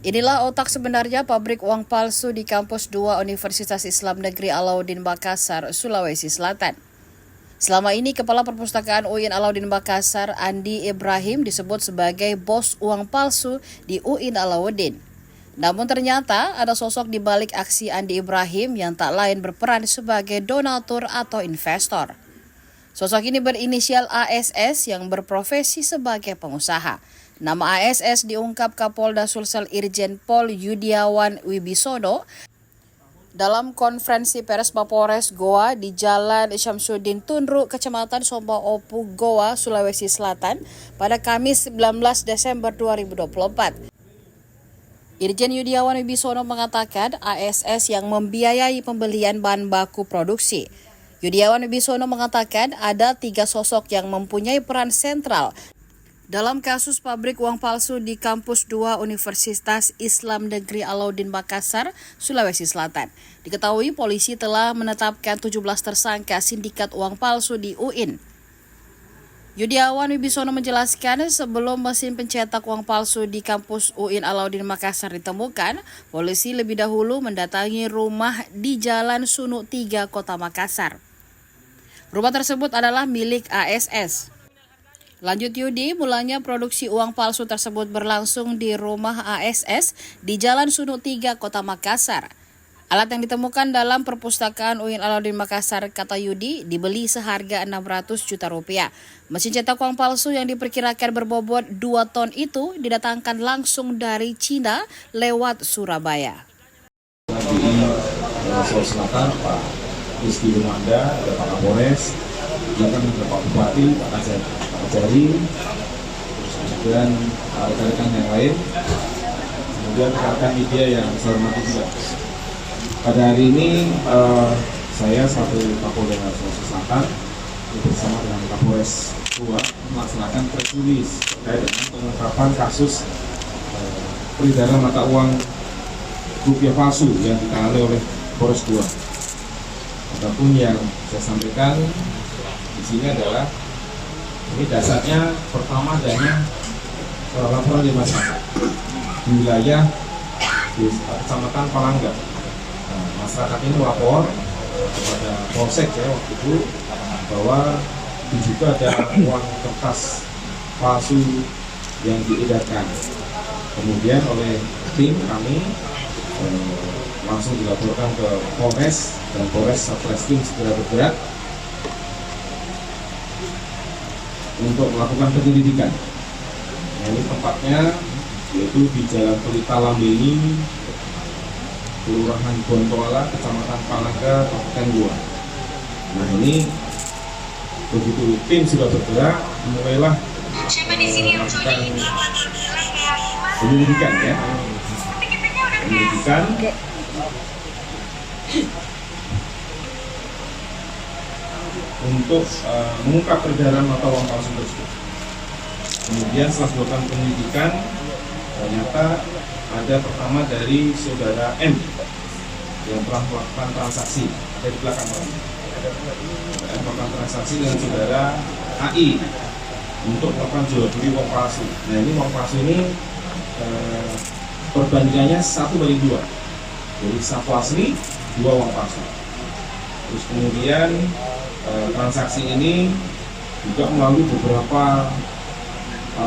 Inilah otak sebenarnya pabrik uang palsu di kampus 2 Universitas Islam Negeri Alauddin Makassar, Sulawesi Selatan. Selama ini, Kepala Perpustakaan UIN Alauddin Makassar, Andi Ibrahim, disebut sebagai bos uang palsu di UIN Alauddin. Namun ternyata ada sosok di balik aksi Andi Ibrahim yang tak lain berperan sebagai donatur atau investor. Sosok ini berinisial ASS yang berprofesi sebagai pengusaha. Nama ASS diungkap Kapolda Sulsel Irjen Pol Yudiawan Wibisono dalam konferensi pers Mapores Goa di Jalan Syamsuddin Tunru, Kecamatan Somba Opu, Goa, Sulawesi Selatan pada Kamis 19 Desember 2024. Irjen Yudiawan Wibisono mengatakan ASS yang membiayai pembelian bahan baku produksi. Yudiawan Wibisono mengatakan ada 3 sosok yang mempunyai peran sentral dalam kasus pabrik uang palsu di kampus 2 Universitas Islam Negeri Alauddin Makassar, Sulawesi Selatan. Diketahui polisi telah menetapkan 17 tersangka sindikat uang palsu di UIN. Yudiawan Wibisono menjelaskan sebelum mesin pencetak uang palsu di kampus UIN Alauddin Makassar ditemukan, polisi lebih dahulu mendatangi rumah di Jalan Sunu 3, Kota Makassar. Rumah tersebut adalah milik ASS. Lanjut Yudi, mulanya produksi uang palsu tersebut berlangsung di rumah ASS di Jalan Sunu 3, Kota Makassar. Alat yang ditemukan dalam perpustakaan UIN Alauddin Makassar, kata Yudi, dibeli seharga 600 juta rupiah. Mesin cetak uang palsu yang diperkirakan berbobot 2 ton itu didatangkan langsung dari Cina lewat Surabaya. Di Sulawesi Selatan, Pak Rizky Lumanda, ada Pak Kapolres, bahkan ada Pak Bupati, Pak Kajari, kemudian rekan-rekan yang lain, kemudian rekan media yang saya hormati juga. Pada hari ini saya selaku Kapolda Sulawesi Selatan bersama dengan Kapolres 2 melaksanakan press release terkait dengan pengungkapan kasus peredaran mata uang rupiah palsu yang ditangani oleh Polres 2. Adapun yang saya sampaikan di sini adalah ini dasarnya pertama adanya laporan di masyarakat di wilayah di Kecamatan Palangga. Nah, masyarakat ini lapor kepada Polsek ya waktu itu bahwa diduga ada uang kertas palsu yang diedarkan. Kemudian oleh tim kami langsung dilaporkan ke Polres dan Polres Satreskrim segera bergerak untuk melakukan penyelidikan. Nah, ini tempatnya yaitu di Jalan Pelita Lambeni, Kelurahan Bontoala, Kecamatan Palangga, Kabupaten Goa. Nah, ini begitu tim sudah bergerak, mulailah melakukan penyelidikan ya. Penyelidikan untuk mengungkap peredaran mata uang palsu tersebut. Kemudian setelah dilakukan penyelidikan, ternyata ada pertama dari saudara M yang telah melakukan transaksi dari belakang orang. Melakukan transaksi dengan saudara AI untuk melakukan jual beli uang palsu. Nah, ini uang palsu ini perbandingannya 1:2. Jadi 1 asli, 2 uang palsu. Terus kemudian transaksi ini juga melalui beberapa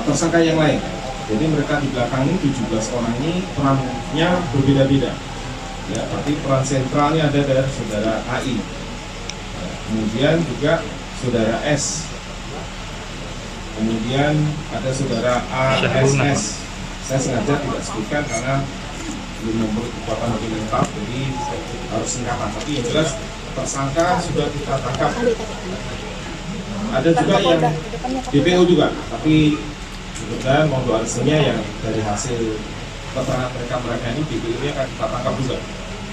tersangka yang lain. Jadi mereka di belakang ini 17 orang ini perannya berbeda-beda. Ya, berarti peran sentralnya ada dari saudara AI. Kemudian juga saudara S. Kemudian ada saudara ASS. Saya sengaja tidak sebutkan karena belum memiliki kekuatan lebih lengkap, jadi harus singkatan. Tapi yang jelas tersangka sudah kita tangkap. Ada juga yang DPO juga, tapi kemudian mau hasilnya yang dari hasil keterangan mereka ini DPO ini akan kita tangkap juga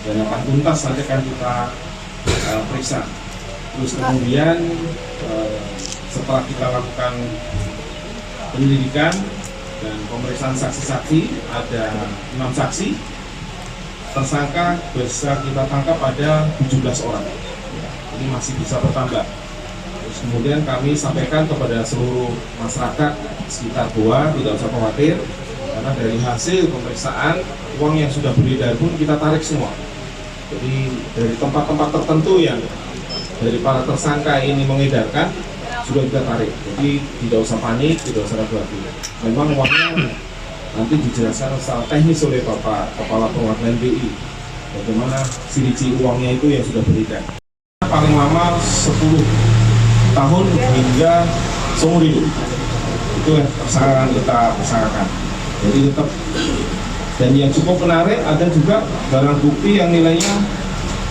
dan akan tuntas nanti akan kita periksa. Terus kemudian setelah kita lakukan penyelidikan dan pemeriksaan saksi-saksi, ada 6 saksi. Tersangka bisa kita tangkap ada 17 orang. Ini masih bisa bertambah. Terus kemudian kami sampaikan kepada seluruh masyarakat sekitar Goa, tidak usah khawatir, Karena dari hasil pemeriksaan uang yang sudah beredar pun kita tarik semua. Jadi dari tempat-tempat tertentu yang dari para tersangka ini mengedarkan sudah kita tarik. Jadi tidak usah panik, tidak usah ragu-ragu. Memang uangnya nanti dijelaskan secara teknis oleh Bapak Kepala Perwakilan BI bagaimana ciri-ciri uangnya itu yang sudah beredar. Paling lama 10 tahun hingga seumur hidup. Itu yang tersangka kita persangkakan. Jadi tetap, dan yang cukup menarik ada juga barang bukti yang nilainya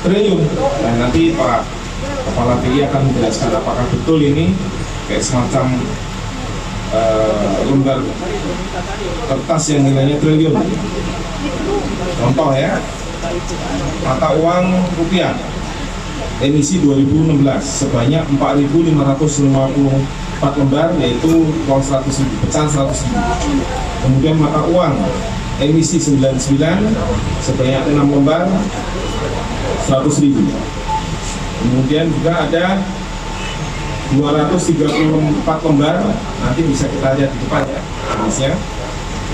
triliun. Nah nanti Pak Kepala BI akan menjelaskan apakah betul ini kayak semacam lembar kertas yang nilainya triliun. Contoh ya, mata uang rupiah emisi 2016 sebanyak 4.554 lembar, yaitu uang 100.000, pecahan 100.000. Kemudian mata uang emisi 99 sebanyak 6 lembar 100.000. Kemudian juga ada 234 lembar, nanti bisa kita lihat di depan ya jenisnya.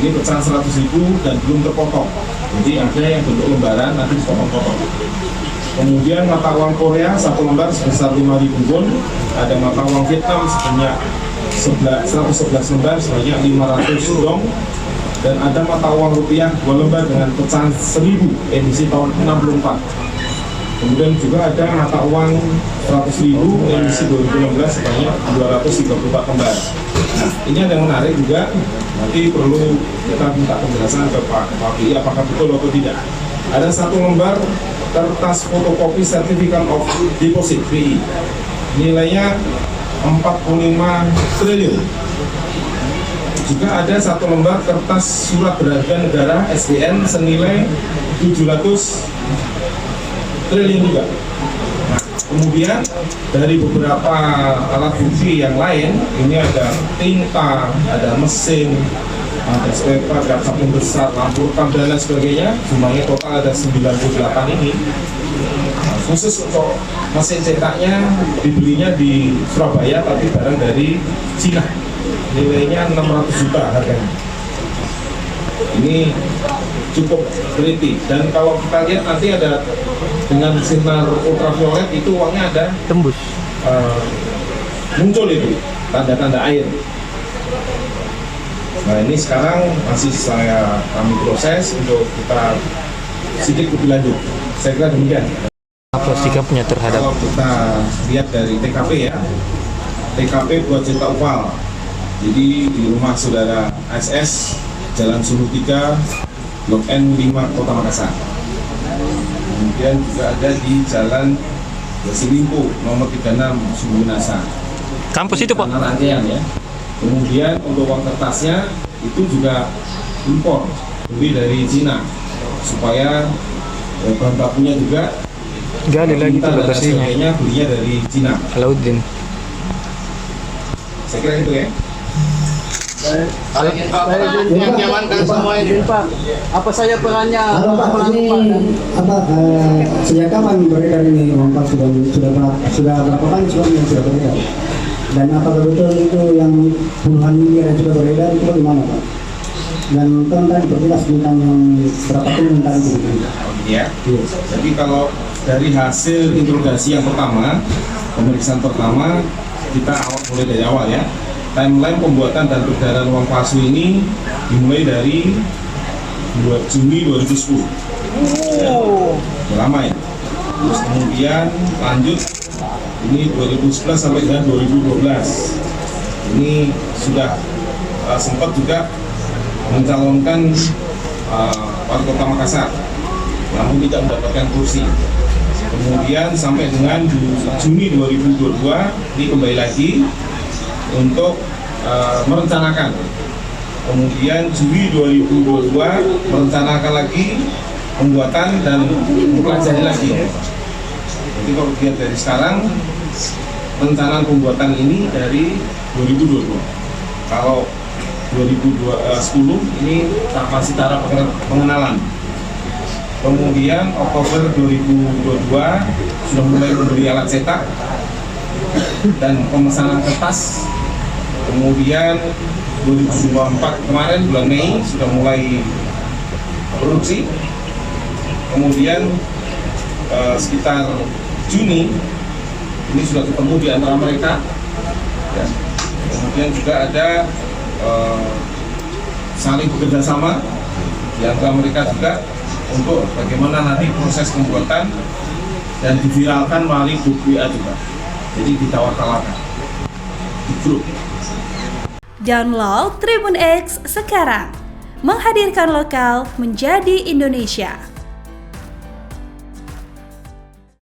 Ini pecahan 100.000 dan belum terpotong, jadi ada yang bentuk lembaran nanti dipotong-potong. Kemudian mata uang Korea 1 lembar sebesar 5.000 won, ada mata uang Vietnam sebanyak 111 lembar sebanyak 500 dong, dan ada mata uang rupiah 2 lembar dengan pecahan 1.000 emisi tahun 64. Kemudian juga ada mata uang 100.000 emisi 2016 sebanyak 234 lembar. Nah, ini ada yang menarik juga, nanti perlu kita minta penjelasan ke Pak BI apakah betul atau tidak. Ada 1 lembar kertas fotokopi Certificate of Deposit BI, nilainya 45 triliun. Juga ada 1 lembar kertas surat berharga negara SBN senilai 700 triliun juga. Nah, kemudian dari beberapa alat bukti yang lain, ini ada tinta, ada mesin, ada spare part, ada sabun besar, lampu rekam dan lain sebagainya. Jumlahnya total ada 98 ini. Nah, khusus untuk mesin cetaknya dibelinya di Surabaya, tapi barang dari Cina, nilainya 600 juta harganya. Ini cukup teliti, dan kalau kita lihat nanti ada dengan sinar ultraviolet itu uangnya ada tembus, muncul itu tanda-tanda air. Nah ini sekarang masih kami proses untuk kita sidik lebih lanjut. Saya kira demikian. apa sikapnya terhadap Kalau kita lihat dari TKP ya, TKP buat cetak upal. Jadi di rumah saudara SS, Jalan Sulu 3, Blok N 5, Kota Makassar. Kemudian juga ada di Jalan Yasilimpo, nomor 36, Sumbu Nasa. kampus itu Pak? Rangkaian ya. Kemudian untuk uang kertasnya itu juga impor, beli dari Cina, supaya bahan bakunya juga Gali lagi tinta tuh dan lokasinya. sebagainya belinya dari Cina. Alauddin. Saya kira itu ya. mengamankan semua ini. Pak, apa saja perannya? Halo Pak, ini sejak kapan beredar ini uang palsu dan sudah berapa kali yang sudah beredar? Dan apakah betul itu yang puluhan miliar yang sudah beredar itu bagaimana Pak? Dan tentang berjelas tentang yang berapa triliun tadi itu. Ya. Jadi kalau dari hasil interogasi yang pertama, pemeriksaan pertama, kita mulai dari awal ya. Timeline pembuatan dan peredaran uang palsu ini dimulai dari 2 Juni 2010. Ya, udah lama ya. Terus kemudian lanjut ini 2011 sampai dengan 2012. Ini sudah sempat juga mencalonkan wali kota Makassar, namun tidak mendapatkan kursi. Kemudian sampai dengan Juni 2022 ini kembali lagi untuk merencanakan. Kemudian Juli 2022 merencanakan lagi pembuatan dan mempelajari lagi. Jadi kalau dilihat dari sekarang, perencanaan pembuatan ini dari 2022. Kalau 2010 ini masih tahap pengenalan. Kemudian Oktober 2022 sudah mulai membeli alat cetak dan pemesanan kertas Kemudian 2024 kemarin bulan Mei sudah mulai produksi. Kemudian sekitar Juni ini sudah ketemu di antara mereka. Ya. Kemudian juga ada saling bekerja sama di antara mereka juga untuk bagaimana nanti proses pembuatan dan diviralkan melalui grup WA juga. Jadi ditawar-tawarkan di grup. Download Tribun X sekarang, menghadirkan lokal menjadi Indonesia.